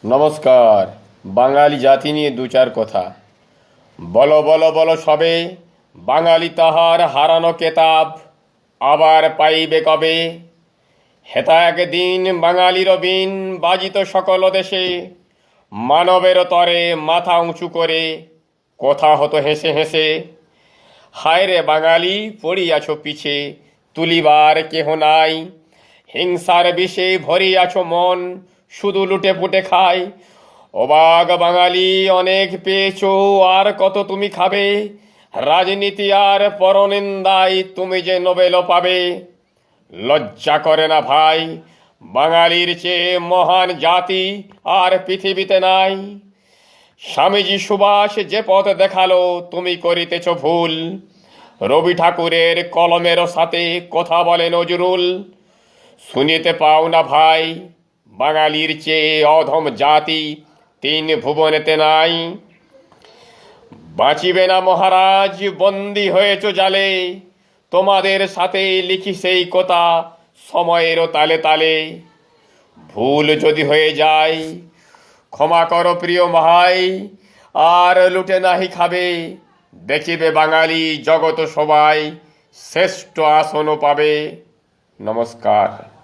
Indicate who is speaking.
Speaker 1: নমস্কার। বাঙালি জাতি নিয়ে দু চার কথা। বলো বলো বলো সবে, বাঙালি তাহার হারানো কেতাব আবার পাইবে কবে? হেতা একদিন বাঙালির বিন বাজিত সকল দেশে, মানবের তরে মাথা উঁচু করে কথা হতো হেসে হেসে। হায় রে বাঙালি, পড়িয়াছ পিছে, তুলিবার কেহ নাই। হিংসার বিষে ভরিয়াছ মন, শুধু লুটে পুটে খায়। অবাক বাঙালি, অনেক পেয়েছ, আর কত তুমি খাবে? রাজনীতি আর পরনিন্দায় তুমি যে নোবেল পাবে। লজ্জা করে না ভাই? বাঙালির চেয়ে মহান জাতি আর পৃথিবীতে নাই। স্বামীজি সুভাষ যে পথ দেখালো, তুমি করিতেছ ভুল। রবি ঠাকুরের কলমের সাথে কথা বলে নজরুল। শুনিতে পাও না ভাই, বাঙালির চেয়ে অধম জাতি তিন ভুবনেতে নাই। বাঁচিবে না মহারাজ, বন্দী হয়েছ জালে, তোমাদের সাথে লিখি সেই কথা সময়েরও তালে তালে। ভুল যদি হয়ে যায় ক্ষমা করো প্রিয় ভাই, আর লুটে নাহি খাবে। দেখিবে বাঙালি জগত সবাই শ্রেষ্ঠ আসনও পাবে। নমস্কার।